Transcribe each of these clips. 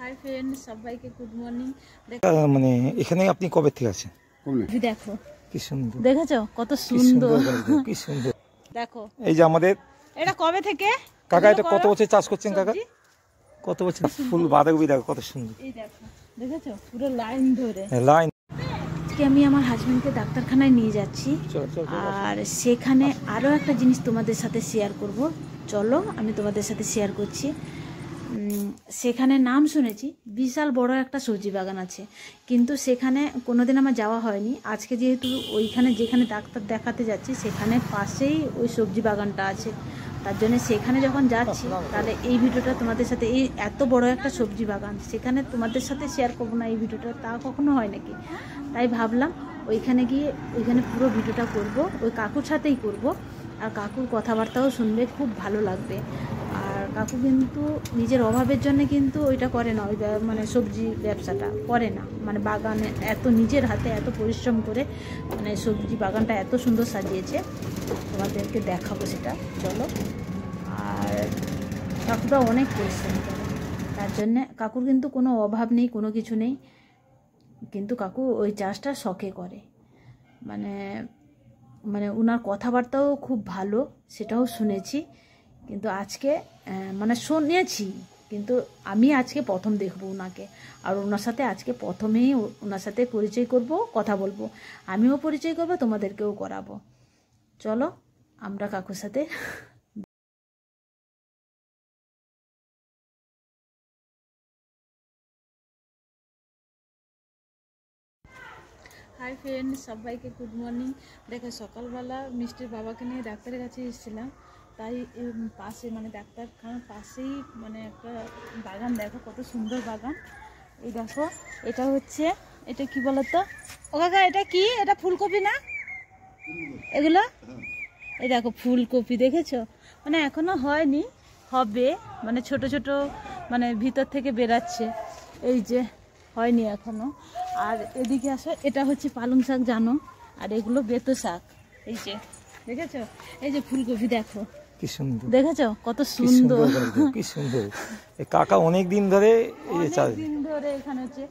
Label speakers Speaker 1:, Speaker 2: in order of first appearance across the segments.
Speaker 1: Hi friend, সবাইকে good morning.
Speaker 2: মানে এখানে আপনি কবে থেকে আছেন?
Speaker 1: দেখো
Speaker 2: কি সুন্দর,
Speaker 1: দেখেছো কত সুন্দর,
Speaker 2: কি সুন্দর।
Speaker 1: দেখো
Speaker 2: এই যে আমাদের
Speaker 1: এটা কবে থেকে
Speaker 2: কাকা, এটা কত বছর চাষ করছেন কাকা? কত বছর? ফুল বাঁধাকপি দেখো কত সুন্দর।
Speaker 1: এই দেখো, দেখেছো পুরো লাইন ধরে।
Speaker 2: লাইন।
Speaker 1: আজকে আমি আমার হাজবেন্ডকে ডাক্তারখানায় নিয়ে যাচ্ছি, আর সেখানে আরও একটা জিনিস তোমাদের সাথে শেয়ার করব। চলো আমি তোমাদের সাথে শেয়ার করছি। সেখানে নাম শুনেছি, বিশাল বড় একটা সবজি বাগান আছে, কিন্তু সেখানে কোনোদিন আমার যাওয়া হয়নি। আজকে যেহেতু ওইখানে যেখানে ডাক্তার দেখাতে যাচ্ছি সেখানে পাশেই ওই সবজি বাগানটা আছে, তার জন্য সেখানে যখন যাচ্ছি তাহলে এই ভিডিওটা তোমাদের সাথে, এই এত বড় একটা সবজি বাগান সেখানে তোমাদের সাথে শেয়ার করবো না এই ভিডিওটা, তা কখনো হয় নাকি? তাই ভাবলাম ওইখানে গিয়ে ওইখানে পুরো ভিডিওটা করব, ওই কাকুর সাথেই করব, আর কাকুর কথাবার্তাও শুনবে, খুব ভালো লাগবে। আর কাকু কিন্তু নিজের অভাবের জন্য কিন্তু ওইটা করে না, ওই মানে সবজি ব্যবসাটা করে না, মানে বাগানে এত নিজের হাতে এত পরিশ্রম করে মানে সবজি বাগানটা এত সুন্দর সাজিয়েছে, তোমাদেরকে দেখাবো সেটা। চলো। আর কাকুটা অনেক পরিশ্রম করে, তার জন্যে কাকুর কিন্তু কোনো অভাব নেই, কোনো কিছু নেই, কিন্তু কাকু ওই চাষটা শখে করে। মানে মানে ওনার কথাবার্তাও খুব ভালো, সেটাও শুনেছি, কিন্তু আজকে মানে শুনেছি, কিন্তু আমি আজকে প্রথম দেখবো ওনাকে, আর ওনার সাথে আজকে প্রথমেই ওনার সাথে পরিচয় করব, কথা বলবো, আমিও পরিচয় করবো, তোমাদেরকেও করাবো। চলো আমরা কাকুর সাথে। হাই ফ্রেন্ড, সবাইকে গুড মর্নিং। দেখো সকালবেলা মিষ্টির বাবাকে নিয়ে ডাক্তারের কাছে এসেছিলাম, তাই পাশে মানে ডাক্তারখানার পাশেই মানে একটা বাগান, দেখো কত সুন্দর বাগান। এই দেখো এটা হচ্ছে, এটা কি বলতো ও কাকা, এটা কি? এটা ফুলকপি না এগুলো? এই দেখো ফুলকপি, দেখেছো? মানে এখনো হয়নি, হবে, মানে ছোট ছোট মানে ভিতর থেকে বেরাচ্ছে, এই যে হয়নি এখনো। আর এদিকে আসো, এটা হচ্ছে পালং শাক জানো, আর এগুলো বেতো শাক। এই যে দেখেছো, এই যে ফুলকপি দেখো
Speaker 2: কি সুন্দর,
Speaker 1: দেখেছো কত সুন্দর,
Speaker 2: কি সুন্দর। এই কাকা অনেক দিন ধরে এই যে চাষ,
Speaker 1: দিন ধরে এখানে হচ্ছে,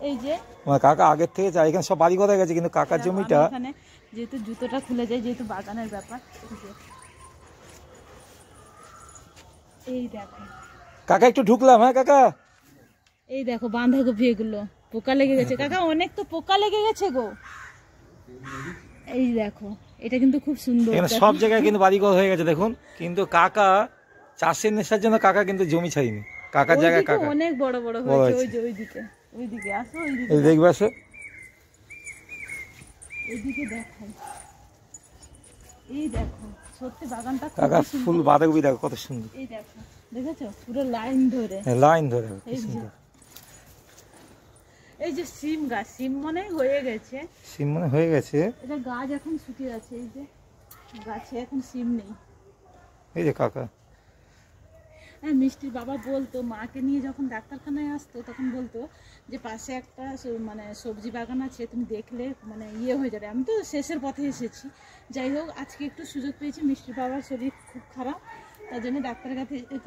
Speaker 1: এই যে
Speaker 2: আমার কাকা আগের থেকে চাষ, এখানে সব বাড়ি ঘর গেছে, কিন্তু কাকার জমিটা
Speaker 1: এখানে যেহেতু জুতোটা খুলে যায়, যেহেতু বাগানের ব্যাপার। এই দেখো
Speaker 2: কাকা একটু ঢুকলাম। হ্যাঁ কাকা,
Speaker 1: এই দেখো বাঁধাকপি, এগুলো পোকা লেগে গেছে কাকা, অনেক তো পোকা লেগে গেছে গো। এই দেখো এটা কিন্তু খুব সুন্দর,
Speaker 2: এখানে সব জায়গায় কিন্তু বাড়িঘর হয়ে গেছে দেখুন, কিন্তু কাকা চাষের নেশার জন্য কাকা কিন্তু জমি ছাড়িনি, কাকার জায়গায় কাকা
Speaker 1: অনেক বড় বড় হয়েছে। ওই যে ওইদিকে আসো,
Speaker 2: এই দেখবে আসো,
Speaker 1: এইদিকে দেখাই, এই দেখো সত্যি বাগানটা
Speaker 2: কাকা ফুল বাঁধাকপি দেখো কত সুন্দর।
Speaker 1: এই দেখো, দেখেছো পুরো লাইন ধরে,
Speaker 2: লাইন ধরে কি সুন্দর।
Speaker 1: এই যে সিম গাছ, সিম মনে হয়ে গেছে,
Speaker 2: সিম মনে হয়ে গেছে,
Speaker 1: এটা গাছ এখন শুকিয়ে আছে, এই যে গাছে এখন সিম নেই।
Speaker 2: এই যে কাকা,
Speaker 1: হ্যাঁ মিষ্টির বাবা বলতো, মাকে নিয়ে যখন ডাক্তারখানায় আসতো তখন বলতো যে পাশে একটা মানে সবজি বাগান আছে, তুমি দেখলে মানে ইয়ে হয়ে যাবে। আমি তো শেষের পথে এসেছি, যাই হোক আজকে একটু সুযোগ পেয়েছি, মিষ্টির বাবার শরীর খুব খারাপ, তার জন্য ডাক্তারের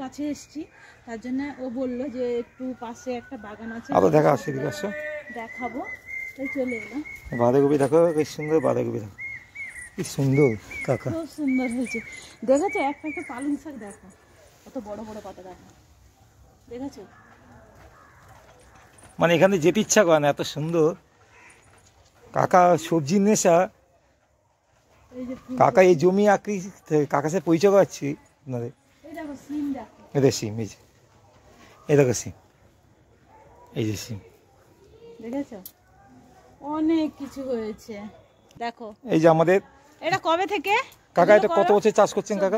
Speaker 1: কাছে এসেছি, তার জন্য ও বললো যে একটু পাশে একটা বাগান আছে, দেখাবো, তাই চলে এলাম।
Speaker 2: বাঁধাকপি দেখো কি সুন্দর, বাঁধাকপি দেখো কি সুন্দর কাকা,
Speaker 1: খুব সুন্দর হয়েছে। দেখেছো একটা একটা পালং শাক দেখো কত বড় বড় পাতা, দেখো দেখেছো,
Speaker 2: মানে এখানে যেতে ইচ্ছা করে না, এত সুন্দর। কাকা সবজির নেশা, কাকা এই জমি আঁকড়ি, কাকা সাথে পরিচয় করাচ্ছি আপনাদের। এই যে সিম, এই যে এই দেখো সিম, এই যে সিম,
Speaker 1: দেখেছো অনেক কিছু হয়েছে। দেখো
Speaker 2: এই যে আমাদের
Speaker 1: এটা কবে থেকে
Speaker 2: কাকা, এটা কত বছর চাষ করছেন কাকা?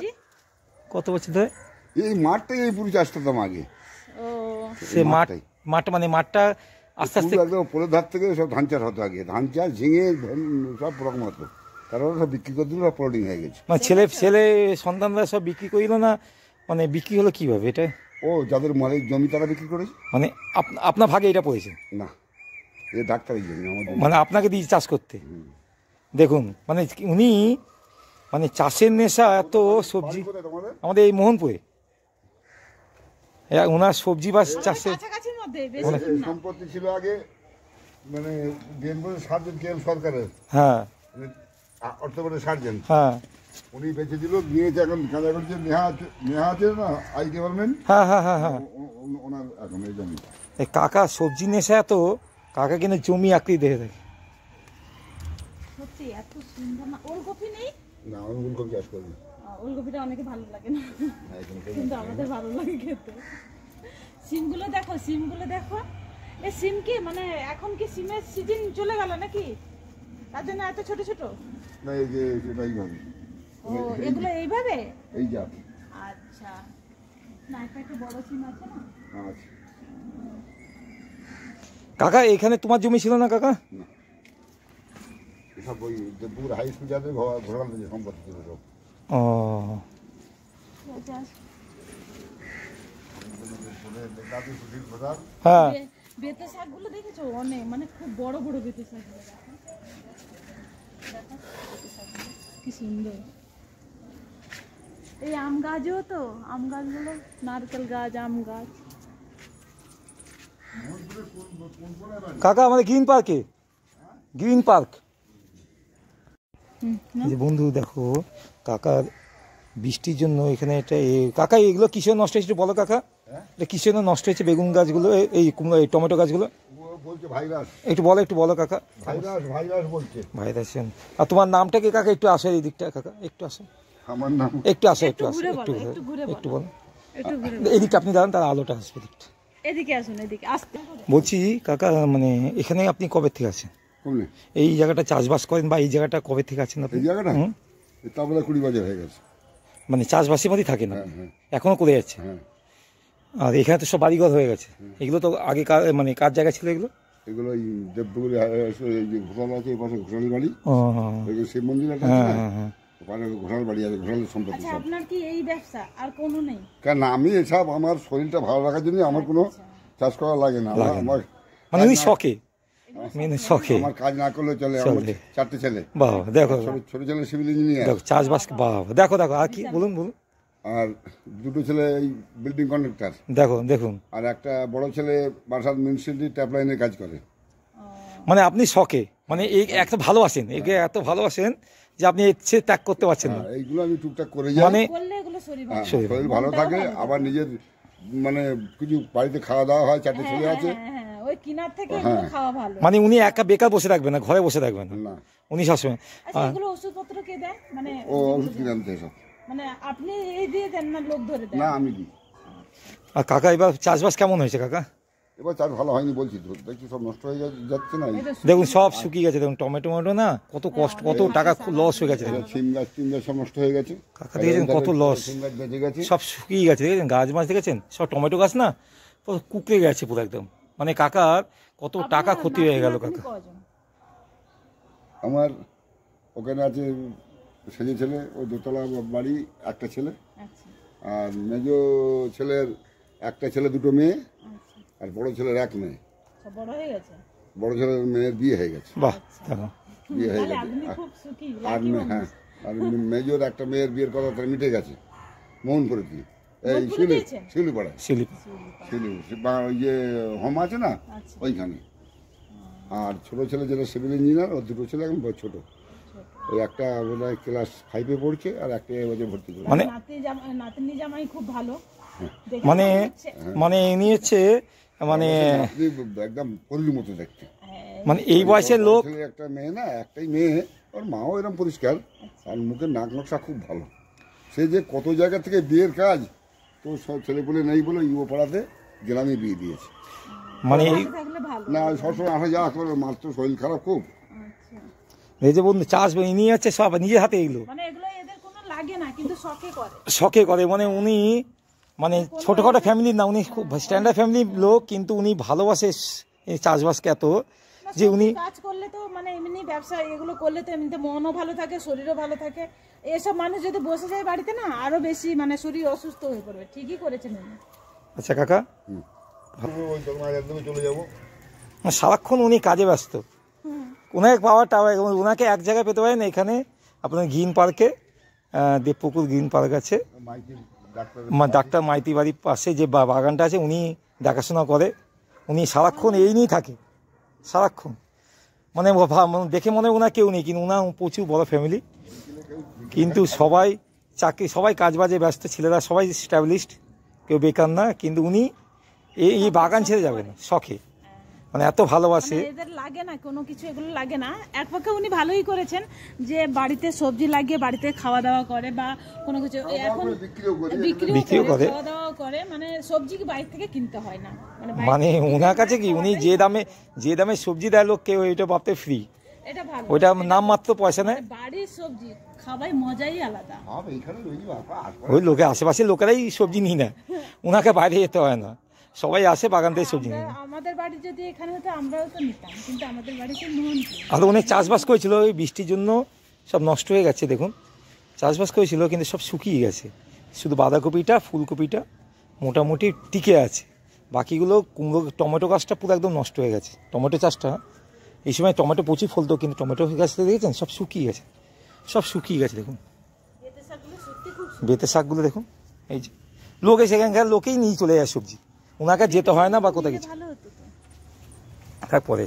Speaker 2: কত বছর ধরে?
Speaker 3: এই মাঠটাই এই পুরো চাষ করতাম আগে।
Speaker 1: ও
Speaker 2: সে মাঠটা মানে মাঠটা আস্তে আস্তে
Speaker 3: একদম পোলের ধার থেকে সব ধান চাষ হতো আগে, ধান চাষ ঝিঙে সব রকম হতো, তারপরে সব বিক্রি করে দিল, সব প্লটিং হয়ে গেছে।
Speaker 2: মানে ছেলে সন্তানরা সব বিক্রি করিল না, মানে বিক্রি হলো কিভাবে এটা?
Speaker 3: ও যাদের মালিক জমি তারা বিক্রি করেছে,
Speaker 2: মানে আপনার ভাগে এটা পড়েছে
Speaker 3: না এ ডাক্তারের জমি আমাদের,
Speaker 2: মানে আপনাকে দিয়ে চাষ করতে। দেখুন মানে উনি মানে চাষের নেশা এত, সবজি আমাদের এই মোহনপুরে, ওনার সবজি বা চাষে
Speaker 1: মধ্যে বেশি
Speaker 3: এই সম্পত্তি ছিল আগে মানে বেনপুরের সার্জেন্ট কে এম সরকারের,
Speaker 2: হ্যাঁ
Speaker 3: অর্থবোর্ডের সার্জেন্ট,
Speaker 2: হ্যাঁ
Speaker 3: উনি বেঁচে দিল, নিয়েছে এখন এখন যে নেহা আছে না আই ডিপার্টমেন্ট,
Speaker 2: হ্যাঁ হ্যাঁ হ্যাঁ হ্যাঁ
Speaker 3: ওনার এখন এই জমি।
Speaker 2: এই কাকা সবজি নেশা এত, কাকা কিন্তু জমি আঁকড়ি দেখে থাকে।
Speaker 1: সত্যি এত সুন্দর না। ওলকপি নেই?
Speaker 3: না আমি ফুলকপি চাষ করি।
Speaker 1: ওলকপিটা অনেকে ভালো লাগে না, কিন্তু আমাদের ভালো লাগে খেতে। সিমগুলো দেখো, সিমগুলো দেখো। এই সিম কি মানে এখন কি সিমের সিজন চলে গেল নাকি, তার জন্য এত ছোট ছোট?
Speaker 3: না এই যে এইভাবে,
Speaker 1: ও এগুলো এইভাবে?
Speaker 3: এই যা
Speaker 1: আচ্ছা, না একটা একটু বড় সিম আছে না?
Speaker 3: আচ্ছা।
Speaker 2: কাকা এখানে তোমার জমি ছিল না কাকা?
Speaker 3: না এসব ওই দেবপুর হাই স্কুল যাতে ঘোরাল যে সম্পত্তি ছিল সব।
Speaker 2: ও
Speaker 1: আচ্ছা,
Speaker 2: হ্যাঁ
Speaker 1: বেতে শাকগুলো দেখেছো? অনেক মানে খুব বড় বড় বেতে শাকগুলো দেখো, দেখো বেতে শাকগুলো কি সুন্দর। এই আম গাছও তো, আম গাছগুলো, নারকেল গাছ, আম গাছ।
Speaker 2: কাকা আমাদের গ্রিন পার্কে, গ্রিন পার্ক। এই যে বন্ধু দেখো কাকার বৃষ্টির জন্য এখানে এটা কাকা এগুলো কিসের নষ্ট হয়েছে বলো কাকা? এটা কিসের নষ্ট হয়েছে বেগুন গাছগুলো, এই এই টমেটো গাছগুলো?
Speaker 3: বলছে ভাইরাস,
Speaker 2: একটু বলো কাকা।
Speaker 3: ভাইরাস বলছে।
Speaker 2: ভাইরাস। আর তোমার নামটা কি কাকা? একটু আসো এই দিকটা কাকা, একটু আসো।
Speaker 3: আমার নাম
Speaker 2: একটু আসো, একটু বলো। এদিকটা আপনি দাঁড়ান, তার আলোটা আসবে দিকটা।
Speaker 1: এদিকে আসুন, এদিকে আসতে।
Speaker 2: বলছি কাকা মানে এখানে আপনি কবে থেকে আছেন? এই জায়গাটা চাষবাস করেন বা এই জায়গাটা কবে থেকে আছেন আপনি?
Speaker 3: এই জায়গাটা তারপরে 20 বছর হয়ে গেছে।
Speaker 2: মানে চাষবাসের মধ্যেই থাকেন?
Speaker 3: হ্যাঁ।
Speaker 2: এখনো করে যাচ্ছে?
Speaker 3: হ্যাঁ।
Speaker 2: আর এখানে তো সব বাড়িঘর হয়ে গেছে। এগুলো তো আগে মানে কার জায়গা ছিল এগুলো?
Speaker 3: এগুলো ওই দেবপুরে ঘোষাল আছে, এই পাশে ঘোষালের বাড়ি,
Speaker 2: ও
Speaker 3: শিব মন্দির একটা
Speaker 2: হ্যাঁ
Speaker 3: আছে না,
Speaker 2: হ্যাঁ হ্যাঁ।
Speaker 3: ওখানে ঘোষাল বাড়ি আছে, ঘোষালের সম্পত্তি
Speaker 1: আচ্ছা,
Speaker 3: সব।
Speaker 1: আপনার কি এই ব্যবসা আর কোনো নেই?
Speaker 3: কেন আমি এসব আমার শরীরটা ভালো রাখার জন্য আমার কোনো চাষ করা লাগে না। আমার
Speaker 2: মানে উনি শখে, মেনে শখে।
Speaker 3: আমার কাজ না করলে চলে। আমার 4টে ছেলে।
Speaker 2: বাহ দেখো,
Speaker 3: ছোট ছেলে সিভিল ইঞ্জিনিয়ার,
Speaker 2: দেখো চাষবাস, বাহ দেখো আর কি বলুন।
Speaker 3: আর 2টো ছেলে এই বিল্ডিং কন্ট্রাক্টর,
Speaker 2: দেখুন।
Speaker 3: আর একটা বড় ছেলে বারাসাত মিউনিসিপালিটি ট্যাপ লাইনের কাজ করে।
Speaker 2: মানে আপনি শখে, মানে এই এত ভালোবাসেন, একে এত ভালোবাসেন যে আপনি ইচ্ছে ত্যাগ করতে পারছেন না।
Speaker 3: এইগুলো আমি টুকটাক করে যাই,
Speaker 2: মানে
Speaker 3: শরীর ভালো থাকে, আবার নিজের মানে কিছু বাড়িতে খাওয়া দাওয়া হয়, 4টে ছেলে আছে।
Speaker 1: ওই কিনার থেকে এগুলো খাওয়া ভালো।
Speaker 2: মানে উনি একা বেকার বসে থাকবেন না, ঘরে বসে থাকবেন
Speaker 3: না,
Speaker 2: উনি সবসময়।
Speaker 1: আচ্ছা, এগুলো ওষুধপত্র কে দেয়? মানে
Speaker 3: ও ওষুধ কিনে আনতে সব।
Speaker 1: মানে আপনি এই দিয়ে দেন না, লোক ধরে দেন?
Speaker 3: না আমি দিই।
Speaker 2: আর কাকা এবার চাষবাস কেমন হয়েছে কাকা?
Speaker 3: এবার চাষ ভালো হয়নি বলছি তো, দেখছি সব নষ্ট হয়ে যাচ্ছে না।
Speaker 2: দেখুন সব শুকিয়ে গেছে, দেখুন টমেটো না, কত কষ্ট, কত টাকা লস হয়ে গেছে।
Speaker 3: সিম গাছ সব নষ্ট হয়ে গেছে
Speaker 2: কাকা দেখেছেন কত লস,
Speaker 3: সিম গাছ বেঁচে গেছে,
Speaker 2: সব শুকিয়ে গেছে দেখেছেন। গাছ মাছ দেখেছেন সব টমেটো গাছ না, পুরো কুকড়ে গেছে পুরো একদম। মানে কাকার কত টাকা ক্ষতি হয়ে গেল কাকা।
Speaker 3: আমার ওখানে আছে সেজে ছেলে, ওই দোতলা বাড়ি, একটা ছেলে। আর মেজো ছেলের একটা ছেলে, 2টো মেয়ে। আর বড় ছেলের 1 মেয়ে। বড় ছেলের মেয়ের বিয়ে হয়ে গেছে।
Speaker 2: বাহ,
Speaker 3: বিয়ে হয়ে গেছে। আর হ্যাঁ, আর মেজোর একটা মেয়ের বিয়ের কথা তার মিটে গেছে, মোহনপুরে দিয়ে, এই শিউলিপাড়ায়, ইয়ে হোম আছে না ওইখানে। আর ছোট ছেলে যেটা সিভিল ইঞ্জিনিয়ার, ওর 2টো ছেলে এখন ছোট, ওই একটা বোধহয় ক্লাস 5-এ পড়ছে, আর একটা এবছর ভর্তি করে।
Speaker 2: মানে
Speaker 1: নাতনি জামাই খুব ভালো,
Speaker 2: মানে ইনি হচ্ছে মানে
Speaker 3: একদম পরির মতো দেখতে।
Speaker 2: মানে এই বয়সের লোক।
Speaker 3: একটা মেয়ে না, একটাই মেয়ে, ওর মাও এরকম পরিষ্কার, আর মুখের নাক নকশা খুব ভালো। সে যে কত জায়গা থেকে বিয়ের কাজ, তো সব ছেলেপুলে নেই বলে ইউ পাড়াতে গ্রামে বিয়ে দিয়েছে।
Speaker 2: মানে
Speaker 3: না সবসময় আসা যাওয়া করে, মার তো শরীর খারাপ খুব।
Speaker 2: এই যে বন্ধু চাষ ইনি হচ্ছে সব নিজের হাতে, এগুলো শখে করে। মানে উনি মানে ছোটখাটো ফ্যামিলির না, উনি খুব স্ট্যান্ডার্ড ফ্যামিলির লোক, কিন্তু উনি ভালোবাসে এই চাষবাসকে এত যে উনি
Speaker 1: কাজ করলে তো মানে এমনি ব্যবসা এগুলো করলে তো এমনিতে মনও ভালো থাকে, শরীরও ভালো থাকে। এসব মানুষ যদি বসে যায় বাড়িতে না, আরো বেশি মানে শরীর অসুস্থ হয়ে পড়বে। ঠিকই করেছেন উনি।
Speaker 2: আচ্ছা কাকা,
Speaker 3: চলে যাবো,
Speaker 2: সারাক্ষণ উনি কাজে ব্যস্ত, ওনাকে পাওয়াটা, ওনাকে এক জায়গায় পেতে পারেন এখানে আপনার গ্রিন পার্কে, দেবপুকুর গ্রিন পার্ক আছে, ডাক্তার মাইতি বাড়ির পাশে যে বাগানটা আছে, উনি দেখাশোনা করে, উনি সারাক্ষণ এই নিয়েই থাকে, সারাক্ষণ। মানে দেখে মনে হয় ওনার কেউ নেই, কিন্তু ওনার প্রচুর বড় ফ্যামিলি, কিন্তু সবাই চাকরি, সবাই কাজবাজে ব্যস্ত, ছেলেরা সবাই স্ট্যাবলিশড, কেউ বেকার না। কিন্তু উনি এই বাগান ছেড়ে যাবে না, শখে, মানে এত ভালোবাসে।
Speaker 1: এদের লাগে না কোনো কিছু, এগুলো লাগে না। এক পক্ষে উনি ভালোই করেছেন যে বাড়িতে সবজি লাগিয়ে বাড়িতে খাওয়া দাওয়া করে, বা কোনো কিছু এখন বিক্রিও করে, খাওয়া দাওয়া করে, মানে সবজি কি বাইরে থেকে কিনতে হয় না।
Speaker 2: মানে ওনার কাছে কি উনি যে দামে সবজি দেয় লোককে, ওইটা ভাবতে ফ্রি,
Speaker 1: এটা ভালো,
Speaker 2: ওইটা নাম মাত্র, পয়সা নেয়।
Speaker 1: বাড়ির সবজি খাবাই মজাই আলাদা।
Speaker 2: ওই লোকে আশেপাশের লোকেরাই সবজি নিয়ে নেয়, ওনাকে বাইরে যেতে হয় না, সবাই আসে বাগান থেকে সবজি নিয়ে।
Speaker 1: আমাদের বাড়ি যদি এখানে হতো আমরাও তো নিতাম, কিন্তু আমাদের বাড়িতে নুন।
Speaker 2: আর অনেক চাষবাস করেছিল, ওই বৃষ্টির জন্য সব নষ্ট হয়ে গেছে। দেখুন চাষবাস করেছিল কিন্তু সব শুকিয়ে গেছে, শুধু বাঁধাকপিটা ফুলকপিটা মোটামুটি টিকে আছে, বাকিগুলো কুমড়ো টমেটো গাছটা পুরো একদম নষ্ট হয়ে গেছে। টমেটো চাষটা এই সময় টমেটো প্রচুর ফলতো, কিন্তু টমেটো গাছটা দেখেছেন সব শুকিয়ে গেছে, সব শুকিয়ে গেছে। দেখুন বেতে শাকগুলো দেখুন, এই যে লোকে সেখানকার লোকেই নিয়ে চলে যায় সবজি, ওনাকে যেতে হয় না বা কোথাও কিছু। পরে